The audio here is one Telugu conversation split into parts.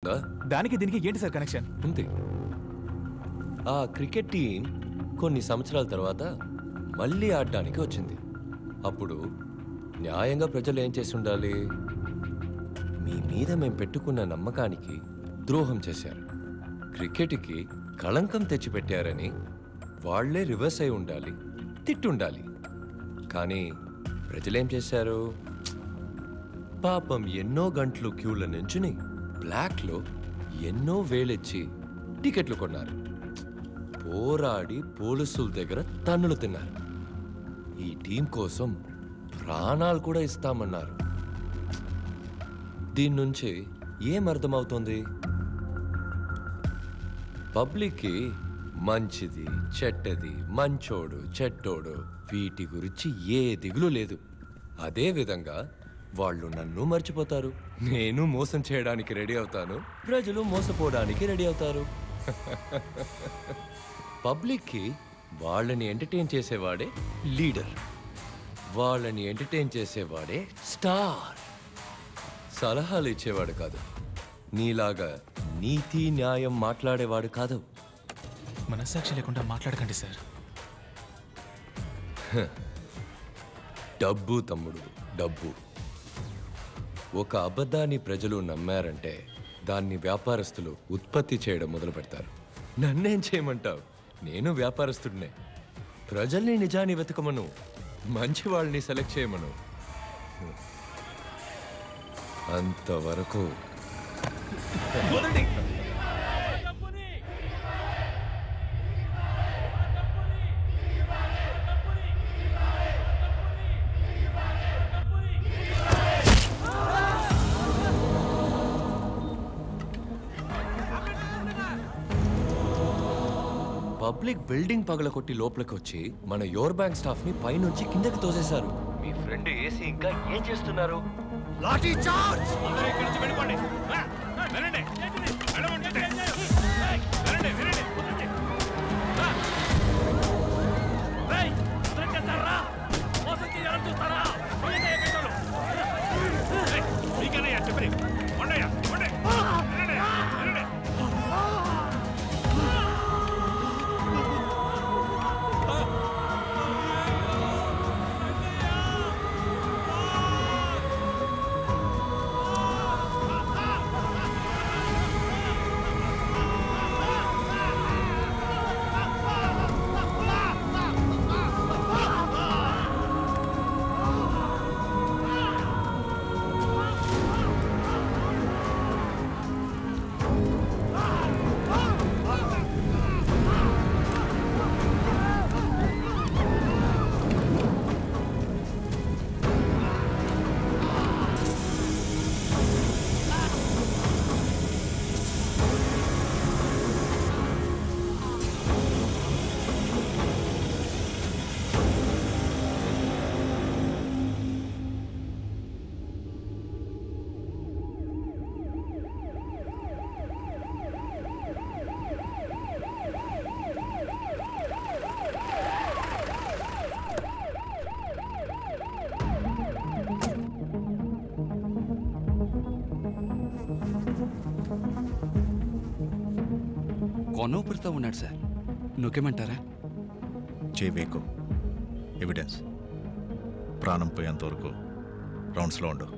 దానికి దీనికి ఏంటి సార్ కనెక్షన్? ఉంది. ఆ క్రికెట్ టీం కొన్ని సంవత్సరాల తర్వాత మళ్ళీ ఆడడానికి వచ్చింది. అప్పుడు న్యాయంగా ప్రజలు ఏం చేసి ఉండాలి? మీ మీద మేము పెట్టుకున్న నమ్మకానికి ద్రోహం చేశారు, క్రికెట్కి కళంకం తెచ్చిపెట్టారని వాళ్లే రివర్స్ అయి ఉండాలి, తిట్టుండాలి. కానీ ప్రజలేం చేశారు? పాపం ఎన్నో గంటలు క్యూల నుంచుని బ్లాక్లో ఎన్నో వేలెచ్చి టికెట్లు కొన్నారు. పోరాడి పోలీసుల దగ్గర తన్నులు తిన్నారు. ఈ టీం కోసం ప్రాణాలు కూడా ఇస్తామన్నారు. దీని నుంచి ఏం అర్థమవుతుంది? పబ్లిక్కి మంచిది చెడ్డది, మంచోడు చెడ్డోడు వీటి గురించి ఏ దిగులు లేదు. అదే విధంగా వాళ్ళు నన్ను మర్చిపోతారు, నేను మోసం చేయడానికి రెడీ అవుతాను, ప్రజలు మోసపోవడానికి రెడీ అవుతారు. పబ్లిక్కి వాళ్ళని ఎంటర్టైన్ చేసేవాడే లీడర్, వాళ్ళని ఎంటర్టైన్ చేసేవాడే స్టార్. సలహాలు ఇచ్చేవాడు కాదు, నీలాగా నీతి న్యాయం మాట్లాడేవాడు కాదు. మనస్సాక్షి లేకుండా మాట్లాడకండి సార్. డబ్బు తమ్ముడు, డబ్బు. ఒక అబద్ధాన్ని ప్రజలు నమ్మారంటే దాన్ని వ్యాపారస్తులు ఉత్పత్తి చేయడం మొదలు పెడతారు. నన్నేం చేయమంటావు? నేను వ్యాపారస్తుడినే. ప్రజల్ని నిజాన్ని వెతకమను, మంచి వాళ్ళని సెలెక్ట్ చేయమను. అంతవరకు పబ్లిక్ బిల్డింగ్ పగలకొట్టి లోపలికి వచ్చి మన యోర్ బ్యాంక్ స్టాఫ్ ని పైనుంచి కిందకి తోసేశారు. మీ ఫ్రెండ్ ఏసీ ఇంకా ఏం చేస్తున్నారు? లాఠీ చార్జ్! కొనూపిరితో ఉన్నాడు సార్, నొక్కేమంటారా? చేయబేకు ఎవిడెన్స్ ప్రాణం పోయేంత వరకు రౌండ్స్లో ఉండు.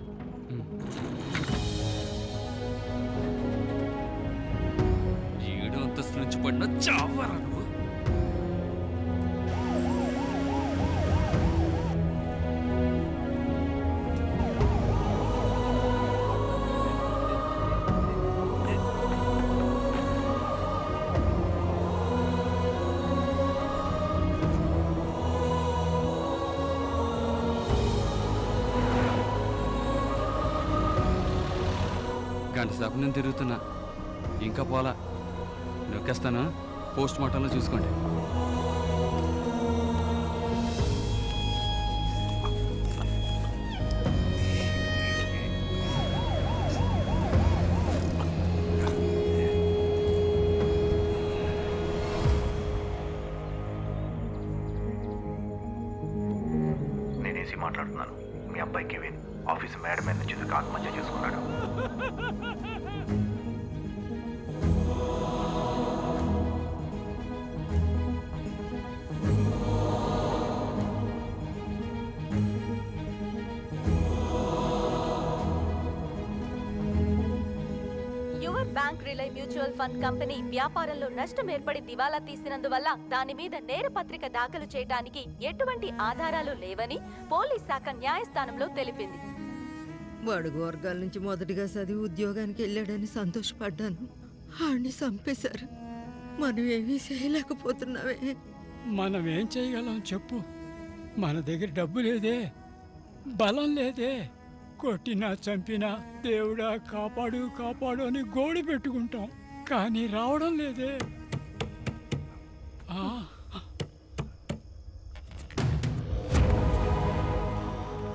ఏడు అంతస్తు నుంచి పడిన చావరా నువ్వు. గంట సేపు నేను తిరుగుతున్నా, ఇంకా పోలా. నొక్కేస్తాను, పోస్ట్ మార్టంలో చూసుకోండి. నేనేసి మాట్లాడుతున్నాను. మీ అబ్బాయి కెవిన్ ఆఫీస్ మేడం మీద నుంచి ఆత్మహత్య చేసుకున్నాడు. Your bank rely mutual fund company వ్యాపారంలో నష్టం ఏర్పడి దివాలా తీసినందువల్ల దాని మీద నేరపత్రిక దాఖలు చేయడానికి ఎటువంటి ఆధారాలు లేవని పోలీస్ శాఖ న్యాయస్థానంలో తెలిపింది. బడుగు వర్గాల నుంచి మొదటిగా చదివి ఉద్యోగానికి వెళ్ళాడని సంతోషపడ్డాను. ఆడిని చంపేశారు. మనం ఏమీ చేయలేకపోతున్నావే. మనం ఏం చేయగలం చెప్పు? మన దగ్గర డబ్బు లేదే, బలం లేదే. కొట్టినా చంపినా దేవుడా కాపాడు కాపాడు అని గోడు పెట్టుకుంటాం, కానీ రావడం లేదే.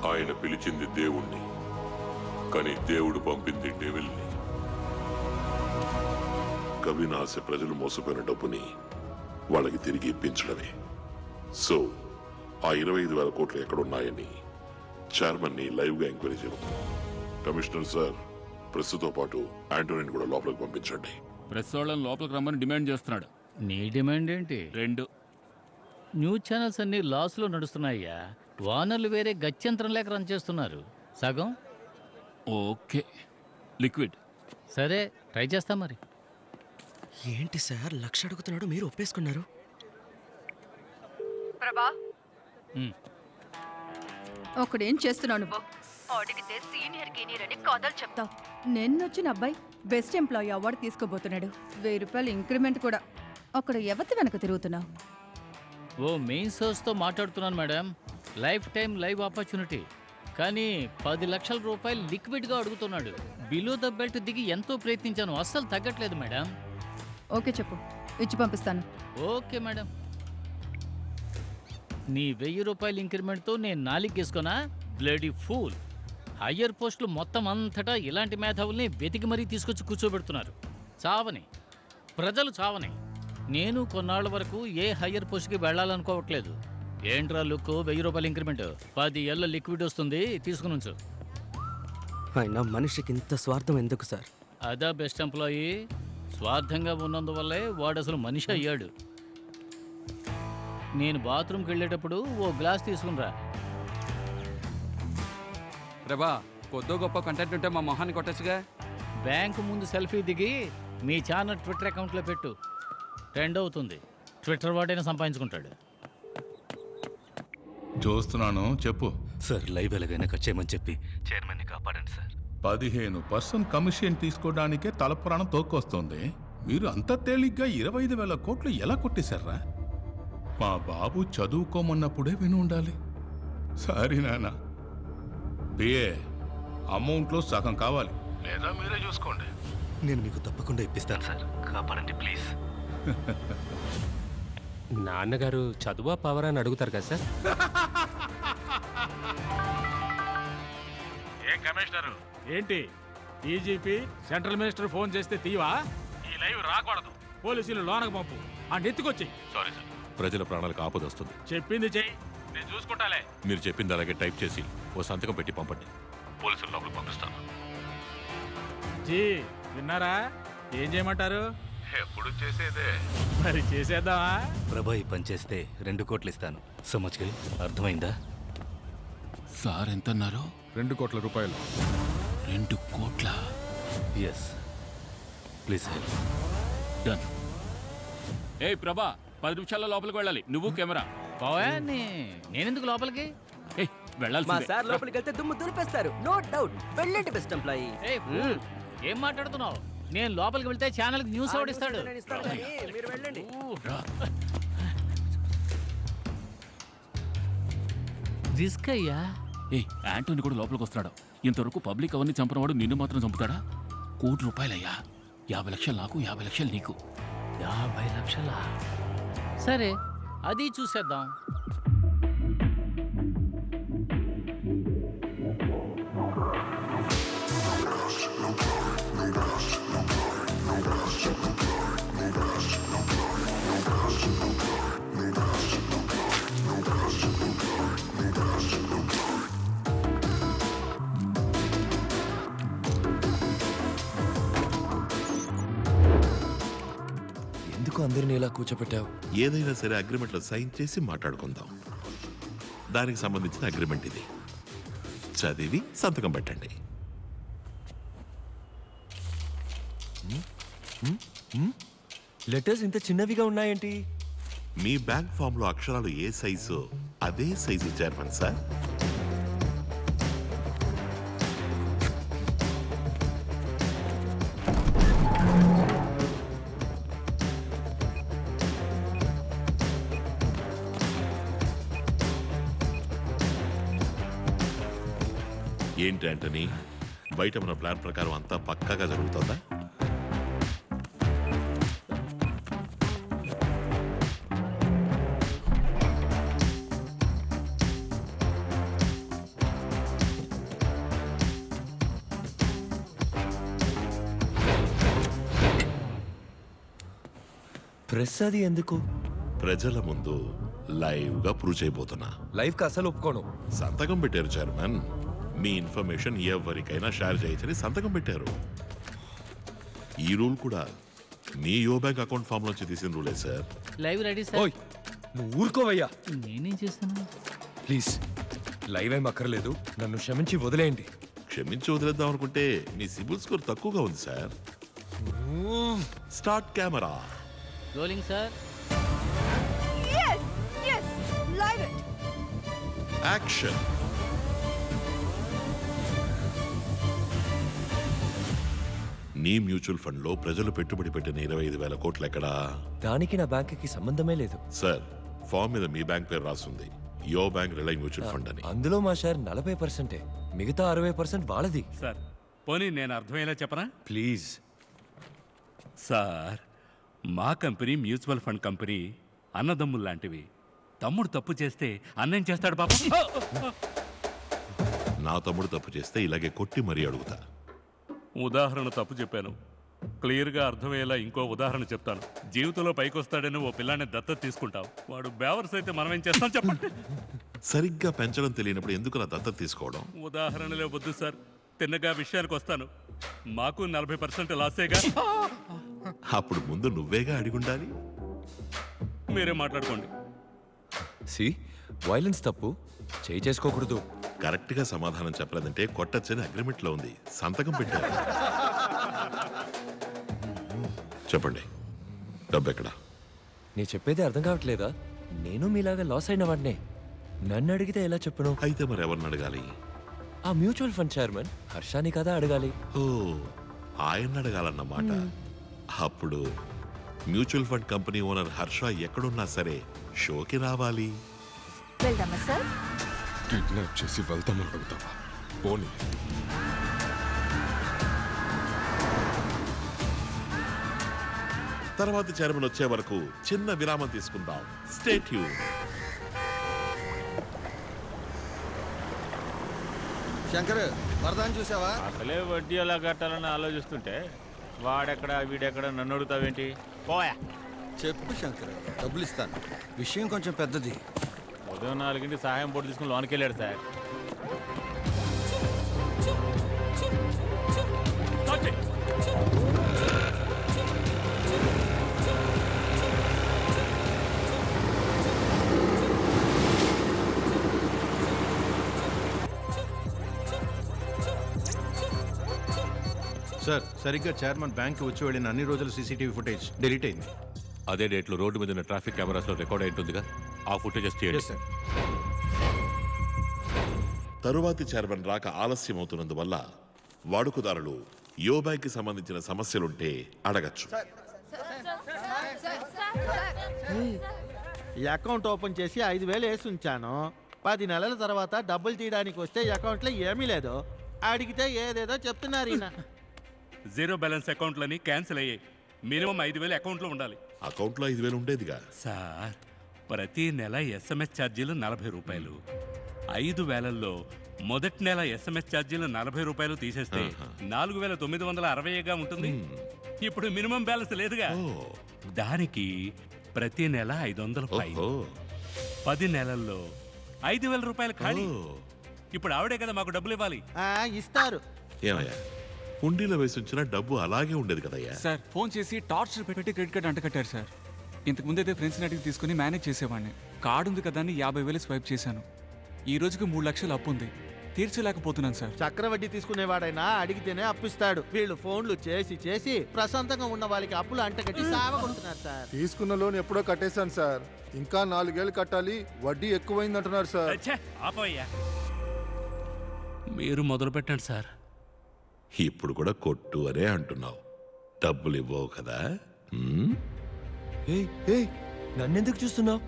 ఆయన పిలిచింది దేవుణ్ణి, కానీ దేవుడు పంపింది డెవిల్ని. కవినాశ ప్రజలు మోసపోయిన డబ్బుని వాళ్ళకి తిరిగి ఇప్పించడమే. సో ఆ 25,000 కోట్లు ఎక్కడున్నాయని చైర్మన్ ని లైవ్ గా ఎంక్వైరీ చేయబోతున్నాం. కమిషనర్ సార్, ప్రెస్తో పాటు ఆంటోనీని కూడా లోపలికి పంపించండి. ప్రెస్ వాళ్ళని లోపలికి రమ్మని డిమాండ్ చేస్తున్నాడు. నీ డిమాండ్ ఏంటి? 2 న్యూస్ ఛానల్స్ అన్ని లాస్లో నడుస్తున్నాయ్యా. వానర్లు వేరే గత్యంతరం లేక రన్ చేస్తున్నారు. సగం ఓకే, లిక్విడ్. సరే, ట్రై చేస్తాం మరి. ఏంటి సార్ 1,00,000 అడుగుతున్నాడు, మీరు ఒప్పేసుకున్నారు? ప్రభా, ఒకడేం చేస్తున్నావు నువ్వు? అడిగితే సీనియర్ గీనియర్ అని కథలు చెప్తావు. నిన్నొచ్చిన అబ్బాయి బెస్ట్ ఎంప్లాయీ అవార్డు తీసుకోబోతున్నాడు. 1000 రూపాయలు ఇంక్రిమెంట్ కూడా. అక్కడ ఎవరి వెనక తిరుగుతున్నావు? ఓ మెయిన్ సోర్స్తో మాట్లాడుతున్నాను madam. Life time live opportunity, కానీ 10 లక్షల రూపాయలు లిక్విడ్గా అడుగుతున్నాడు. బిలో ద బెల్ట్ దిగి ఎంతో ప్రయత్నించాను, అస్సలు తగ్గట్లేదు మేడం. ఓకే చెప్పు, ఇచ్చి పంపిస్తాను. Okay madam. నీ 1000 రూపాయల ఇంక్రిమెంట్తో నేను 4 గేసుకోనా? Bloody fool. హయ్యర్ పోస్టులు మొత్తం అంతటా ఇలాంటి మేధావుల్ని వెతికి మరీ తీసుకొచ్చి కూర్చోబెడుతున్నారు. చావని ప్రజలు చావని. నేను కొన్నాళ్ల వరకు ఏ హయ్యర్ పోస్ట్కి వెళ్ళాలనుకోవట్లేదు. ఏంట్రా లుక్, 1000 రూపాయల ఇంక్రిమెంట్, 10 ఏళ్ళ లిక్విడ్ వస్తుంది, తీసుకుని ఉంచు. అయినా మనిషికి ఇంత స్వార్థం ఎందుకు సార్? అదా బెస్ట్ ఎంప్లాయీ. స్వార్థంగా ఉన్నందువల్లే వాడు అసలు మనిషి అయ్యాడు. నేను బాత్రూమ్కి వెళ్ళేటప్పుడు ఓ గ్లాస్ తీసుకునిరా. ప్రభా, కొద్దో గొప్ప కంటెంట్ ఉంటే మా మొహాన్ని కొట్టచ్చుగా. బ్యాంకు ముందు సెల్ఫీ దిగి మీ ఛానల్ ట్విట్టర్ అకౌంట్లో పెట్టు. ట్రెండ్ అవుతుంది. ట్విట్టర్ వాడైనా సంపాదించుకుంటాడు. చూస్తున్నాను, చెప్పు సార్. లైవ్ ఎలాగైనా కట్ చేయమని చెప్పి చైర్మన్ని కాపాడండి సార్. 15% కమిషన్ తీసుకోవడానికే తలపురాణం తోక్కొస్తుంది. మీరు అంత తేలిగ్గా 25,000 కోట్లు ఎలా కొట్టేశారా? మా బాబు చదువుకోమన్నప్పుడే విని ఉండాలి. సారీ నాన్న, బిఏ అమౌంట్లో సగం కావాలి, లేదా మీరే చూసుకోండి. నేను మీకు తప్పకుండా ఇప్పిస్తాను సార్, కాపాడండి ప్లీజ్. నాన్నగారు చదువా పవర్ అని అడుగుతారు కదా సార్. ఏం కమిషనరు, ఏంటి డీజీపీ సెంట్రల్ మినిస్టర్ ఫోన్ చేస్తే తీవా? ఈ లైవ్ రాకూడదు, పోలీసులు లోనకు పంపు, ఆ నెత్తుకొచ్చి. సారీ సార్, ప్రజల ప్రాణాలకు ఆపద వస్తుంది. చెప్పింది చెయ్యి, నేను చూసుకుంటాలే. మీరు చెప్పింది అలాగే టైప్ చేసి ఓ సంతకం పెట్టి పంపండి, పోలీసులు లోపలికి పంపిస్తాను. జీ విన్నారా? ఏం చేయమంటారు? ఎప్పుడు చేసేదే, మరి చేసేద్దామా? ప్రభా, ఈ పని చేస్తే 2 కోట్లు ఇస్తాను. సమజ్గా అర్థమైందా? సార్ ఎంతన్నారు? 2 కోట్ల రూపాయలు. 2 కోట్ల? Yes, please help. డన్. ఏ ప్రభా, 10 నిమిషాల్లో లోపలికి వెళ్ళాలి. నువ్వు కెమెరా. నేనెందుకు లోపలికి? వెళ్ళాలి. మా సార్ లోపలికి వెళ్తే దుమ్ము దులిపేస్తారు, నో డౌట్. వెళ్ళండి బెస్ట్ ఎంప్లాయీ. ఏం మాట్లాడుతున్నావు? నేను లోపలికి వెళ్తే ఛానల్కి న్యూస్ ఓడిస్తాడు. మీరు వెళ్ళండి. రిస్క్ అయ్యా. ఏ యాంటోని కూడా లోపలికి వస్తున్నాడు. ఇంతవరకు పబ్లిక్ అవన్నీ చంపినవాడు నిన్ను మాత్రం చంపుతాడా? 1 కోటి రూపాయలయ్యా. 50 లక్షలు నాకు, 50 లక్షలు నీకు. 50 లక్షలా? సరే, అది చూసేద్దాం. ఎందుకు అందరినీ ఇలా కూర్చోపెట్టావు? ఏదైనా సరే అగ్రిమెంట్లో సైన్ చేసి మాట్లాడుకుందాం. దానికి సంబంధించిన అగ్రిమెంట్ ఇది. చదివి సంతకం పెట్టండి. లెటర్స్ ఇంత చిన్నవిగా ఉన్నాయేంటి? మీ బ్యాంక్ ఫామ్ లో అక్షరాలు ఏ సైజు అదే సైజు చైర్మన్ సార్. ఏంటి ఆంటనీ, బయట మన ప్లాన్ ప్రకారం అంతా పక్కాగా జరుగుతుందా? ప్రెస్ అది ఎందుకు? ప్రజల ముందు లైవ్ గా ప్రూవ్ చేయబోతున్నా. లైవ్ కి అసలు ఒప్పుకోను. సంతకం పెట్టారు చైర్మన్. మీ ఇన్ఫర్మేషన్ ఎవరికైనా షేర్ చేయొచ్చని సంతకం పెట్టారు. ఈ రూల్ కూడా మీ యో బ్యాంక్ అకౌంట్ ఫామ్ నుంచి తీసిన రూలే సార్. Live ready sir. నువ్వు ఊరుకోవయ్యా. నేనేం చేస్తాను? ప్లీజ్ లైవ్ ఏం అక్కర్లేదు, నన్ను క్షమించి వదిలేయండి. క్షమించి వదిలేద్దాం అనుకుంటే మీ సిబిల్ స్కోర్ తక్కువగా ఉంది sir. Start camera. Rolling sir. Action. నీ మ్యూచువల్ ఫండ్ లో ప్రజలు పెట్టుబడి పెట్టిన 25,000 కోట్లు ఎక్కడా? దానికి నా బ్యాంక్కి సంబంధమే లేదు సార్. ఫామ్ మీద మీ బ్యాంక్ పేరు రాస్తుంది, యో బ్యాంక్ రిలై మ్యూచువల్ ఫండ్ అని. అందులో మా షేర్ 40%, మిగతా 60% వాళ్ళది. సార్ పోనీ నేను అర్థమయ్యేలా చెప్పనా? ప్లీజ్ సార్, మా కంపెనీ మ్యూచువల్ ఫండ్ కంపెనీ అన్నదమ్ములు లాంటివి. తమ్ముడు తప్పు చేస్తే అన్నేం చేస్తాడు పాపం? నా తమ్ముడు తప్పు చేస్తే ఇలాగే కొట్టి మరీ అడుగుతా. ఉదాహరణ తప్పు చెప్పాను, క్లియర్గా అర్థమయ్యేలా ఇంకో ఉదాహరణ చెప్తాను. జీవితంలో పైకి వస్తాడని ఓ పిల్లాన్ని దత్తత తీసుకుంటావు, వాడు బేవర్స్ అయితే మనం ఏం చేస్తాం చెప్పండి? సరిగ్గా పెంచడం తెలియనప్పుడు ఎందుకు నా దత్తత తీసుకోవడం? ఉదాహరణలే వద్దు సార్, తిన్నగా విషయానికి వస్తాను. మాకు 40% లాసేగా. అప్పుడు ముందు నువ్వేగా అడిగుండాలి. మీరే మాట్లాడుకోండి. సి వైలెన్స్ తప్పు, చేయి చేసుకోకూడదు. కరెక్ట్ గా సమాధానం చెప్పలేదంటే కొట్టచ్చని అగ్రిమెంట్ లో ఉంది, సంతకం పెట్టారు. చెప్పండి, డబ్బు ఎక్కడా? నీ చెప్పేది అర్థం కావట్లేదా? నేను మీలాగా లాస్ అయిన వాడినే. నన్ను అడిగితే ఎలా చెప్పను? అయితే మరి ఎవరిని అడగాలి? ఆ మ్యూచువల్ ఫండ్ చైర్మన్ హర్షాని కదా అడగాలి. ఓ, ఆయన అడగాలన్నమాట. అప్పుడు mutual fund company owner Harsha ఎక్కడున్నా సరే షోకి రావాలి. వెళ్దామా సార్? కిడ్నాప్ చేసి వెళ్తామని అడుగుతావా? పోనీ. తర్వాత చైర్మన్ వచ్చే వరకు చిన్న విరామం తీసుకుందాం. Stay tune. శంకర్, వరదాన్ని చూసావా? అసలే వడ్డీ ఎలా కట్టాలని ఆలోచిస్తుంటే వాడెక్కడ వీడెక్కడ నన్ను అడుగుతావేంటి? పోయా. చెప్పు శంకర్, డబ్బులు ఇస్తాను. విషయం కొంచెం పెద్దది. ఉదయం 4 సహాయం పోటీ తీసుకుని లోనికి వెళ్ళాడు సార్. సార్, సరిగ్గా చైర్మన్ బ్యాంక్ వచ్చి వెళ్ళిన అన్ని రోజుల సీసీటీవీ ఫుటేజ్ డిలీట్ అయింది. అదే డేట్లో రోడ్డు మీద ఉన్న ట్రాఫిక్ కెమెరాస్లో రికార్డ్ అయి ఉంటుందిగా, ఆ ఫుటేజెస్ చేయండి. సార్. తరువాతి చైర్మన్ రాక ఆలస్యం అవుతున్నందువల్ల వాడుకదారులు యో బ్యాంక్ కి సంబంధించిన సమస్యలుంటే అడగచ్చు. ఈ అకౌంట్ ఓపెన్ చేసి 5,000 వేసి ఉంచాను. 10 నెలల తర్వాత డబ్బులు తీయడానికి వస్తే అకౌంట్లో ఏమీ లేదు. అడిగితే ఏదేదో చెప్తున్నారు ఈయన. జీరో బ్యాలెన్స్ అకౌంట్లని క్యాన్సిల్ అయ్యాయి. మినిమం 5,000 అకౌంట్లో ఉండాలి. అకౌంట్లో 5,000 ఉండేదిగా సార్. ప్రతి నెల SMS ఛార్జీలు 40 రూపాయలు. 5,000లో మొదటి నెల SMS ఛార్జీలు 40 రూపాయలు తీసేస్తే 4,960గా ఉంటుంది. ఇప్పుడు మినిమం బ్యాలెన్స్ లేదుగా, దానికి ప్రతి నెల 500 ఫైన్. 10 నెలల్లో 5,000 రూపాయలు ఖాళీ. ఇప్పుడు ఆవిడే కదా మాకు డబ్బులు ఇవ్వాలి. ఇస్తారు. ఏమయ్యా, హుండీలో వేసి ఉంచిన డబ్బు అలాగే ఉండేది కదయ్యా. సార్, ఫోన్ చేసి టార్చర్ పెట్టి క్రెడిట్ కార్డు అంటకట్టారు సార్. ఇంతకు ముందైతే ఫ్రెండ్స్ని అడిగి తీసుకుని మేనేజ్ చేసేవాడిని. కార్డు ఉంది కదా అని 50,000 స్వైప్ చేశాను. ఈ రోజుకి 3 లక్షలు అప్పు ఉంది. తీర్చలేకపోతున్నాను సార్. చక్రవడ్డీ తీసుకునేవాడైనా అడిగితేనే అప్పిస్తాడు. వీళ్ళు ఫోన్లు చేసి చేసి ప్రశాంతంగా ఉన్న వాళ్ళకి అప్పులు అంటగట్టి సావగొడుతున్నారు సార్. తీసుకున్న లోన్ ఎప్పుడో కట్టేశాను సార్. ఇంకా 4 ఏళ్ళు కట్టాలి, వడ్డీ ఎక్కువైంది అంటున్నారు సార్. మీరు మొదలు పెట్టండి సార్. ఇప్పుడు కూడా కొట్టు అనే అంటున్నావు, డబ్బులు ఇవ్వవు కదా? నన్నెందుకు చూస్తున్నావు?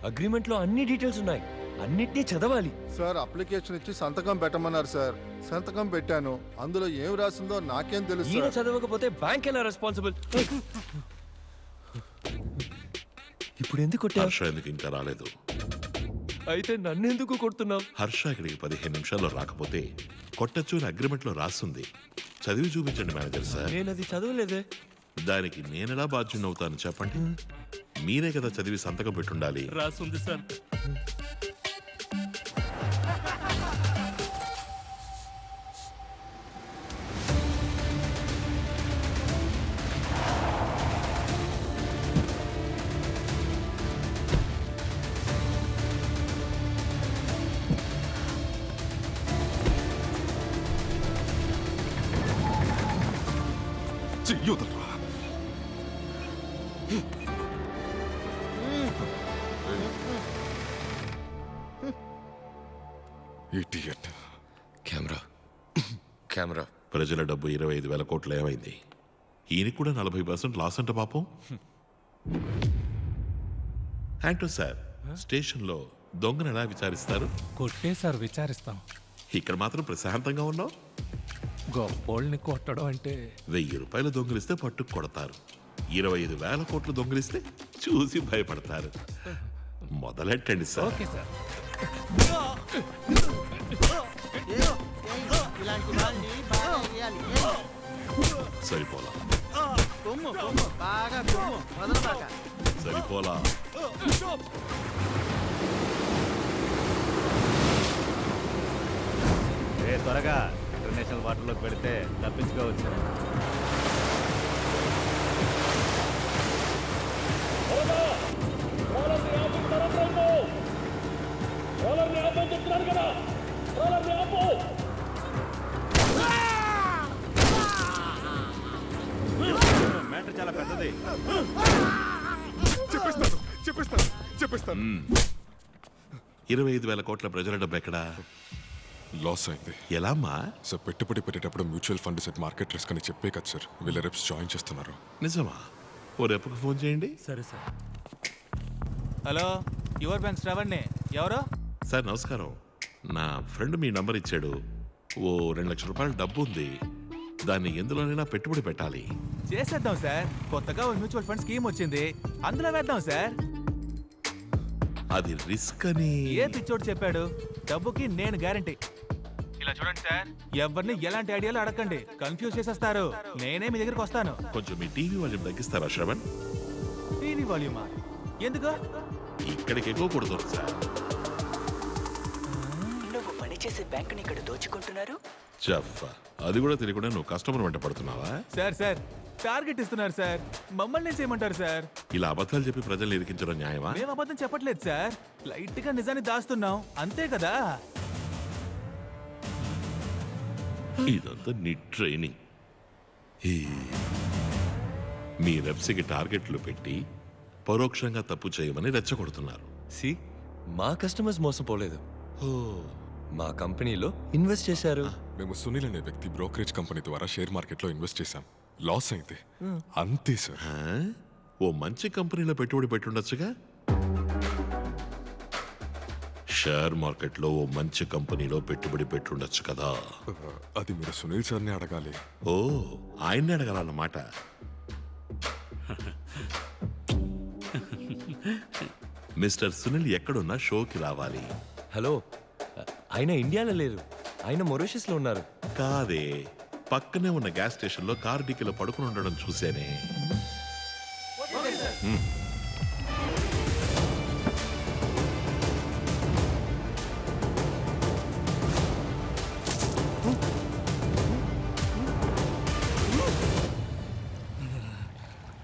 అగ్రిమెంట్లో అన్ని డీటెయిల్స్ ఉన్నాయి, అన్నిటినీ చదవాలి. సార్ అప్లికేషన్ ఇచ్చి సంతకం పెట్టమన్నారు సార్. సంతకం పెట్టాను, అందులో ఏం రాసిందో నాకేం తెలుసు. ఈయన చదవకపోతే బ్యాంక్ ఎలా రెస్పాన్సిబుల్? ఇప్పుడు ఎందుకు కొట్టా? హర్ష ఎందుకు ఇంకా రాలేదు? అయితే నన్నెందుకు కొడుతున్నావు? హర్ష ఇక్కడికి 15 నిమిషాల్లో రాకపోతే కొట్టచ్చు అని అగ్రిమెంట్ లో రాస్తుంది. చదివి చూపించండి మేనేజర్ సార్. నేను అది చదవలేదే. దానికి నేనెలా బాధ్యునవుతాను చెప్పండి? మీరే కదా చదివి సంతకం పెట్టుండాలి. రాసుంది సార్. కెమెరా ప్రజల డబ్బు 25,000 కోట్లు ఏమైంది? ఈయనకి కూడా 40% లాస్ అంట పాపం. యాంటో సార్, స్టేషన్లో దొంగను ఎలా విచారిస్తారు? కొట్టే సార్ విచారిస్తాం. ఇక్కడ మాత్రం ప్రశాంతంగా ఉన్నావు. గొప్పోళ్ళని కొట్టడం అంటే 1000 రూపాయలు దొంగిలిస్తే పట్టుకు కొడతారు, 25,000 కోట్లు దొంగిలిస్తే చూసి భయపడతారు. మొదలెట్టండి సార్. Okay sir. ఇలాంటి వాళ్ళని బాగా వేయాలి. సరిపోలా కొమ్ము కొమ్ము బాగా కొమ్ము వదలబాక. సరిపోలా. త్వరగా ఇంటర్నేషనల్ వాటర్లోకి పెడితే తప్పించుకోవచ్చు. మ్యాటర్ చాలా పెద్దది. చెప్పేస్తాను. 25,000 కోట్ల ప్రజల డబ్బు ఎక్కడా? లాస్ అయింది. ఎలా అమ్మా? సార్ పెట్టుబడి పెట్టేటప్పుడు mutual fund set market risk అని చెప్పే కదా సార్ వీళ్ళ రెప్స్ జాయిన్ చేస్తున్నారు. నిజమా? ఓ రెప్కి ఫోన్ చేయండి. సరే సార్. హలో, యువర్ బ్యాంక్ శ్రవణ్ణి. ఎవరు? సార్ నమస్కారం. నా ఫ్రెండ్ మీ నంబర్ ఇచ్చాడు. ఓ 2 లక్షల రూపాయల డబ్బు ఉంది, దాన్ని ఎందులోనైనా పెట్టుబడి పెట్టాలి. చేసేద్దాం సార్. కొత్తగా ఒక మ్యూచువల్ ఫండ్ స్కీమ్ వచ్చింది, అందులో వేద్దాం సార్. అది రిస్క్ అని ఏ పిచ్చోడు చెప్పాడు? డబ్బుకి నేను గ్యారంటీ. ఇలా చూడండి సార్, ఎవరిని ఎలాంటి ఐడియాలు అడగండి, కన్ఫ్యూజ్ చేసేస్తారు. నేనే మీ దగ్గరికి వస్తాను. కొంచెం మీ టీవీ వాల్యూమ్ తగ్గిస్తారా శ్రవణ్? టీవీ వాల్యూమా? ఎందుకు? ఇక్కడికి ఎగవకూడదు సార్. నువ్వు పనిచేసే బ్యాంకుని ఇక్కడ దోచుకుంటున్నారు. చెప్పా, అది కూడా తెలియకుండా నువ్వు కస్టమర్ వెంట పడుతున్నావా? సార్ సార్ టార్గెట్ ఇస్తున్నారు సార్, మమ్మల్ని చేయమంటారు సార్. ఇలా అబద్ధాలు చెప్పి ప్రజల్ని ఇరికించడం న్యాయమా? మేము అబద్ధం చెప్పట్లేదు సార్, లైట్ గా నిజాన్ని దాస్తున్నాం అంతే కదా. ఇదంతా నీ ట్రైనింగ్. మీ రెప్స్కి టార్గెట్లు పెట్టి పరోక్షంగా తప్పు చేయమని రెచ్చగొడుతున్నారు. సి మా కస్టమర్స్ మోసపోలేదు, మా కంపెనీలో ఇన్వెస్ట్ చేశారు. మేము సునీల్ అనే వ్యక్తి బ్రోకరేజ్ కంపెనీ ద్వారా షేర్ మార్కెట్లో ఇన్వెస్ట్ చేశాం. లాస్ అయింది అంతే సార్. ఓ మంచి కంపెనీలో పెట్టుబడి పెట్టుండొచ్చుగా. షేర్ మార్కెట్లో ఓ మంచి కంపెనీలో పెట్టుబడి పెట్టుండొచ్చు కదా. అది మీరు సునీల్ సార్ని అడగాలి. ఓ, ఆయన్ని అడగాలన్నమాట. మిస్టర్ సునీల్ ఎక్కడున్నా షోకి రావాలి. హలో, ఆయన ఇండియాలో లేరు, ఆయన మొరీషియస్లో ఉన్నారు. కాదే, పక్కనే ఉన్న గ్యాస్ స్టేషన్లో కార్ డిక్కీలో పడుకుని ఉండడం చూసేనే.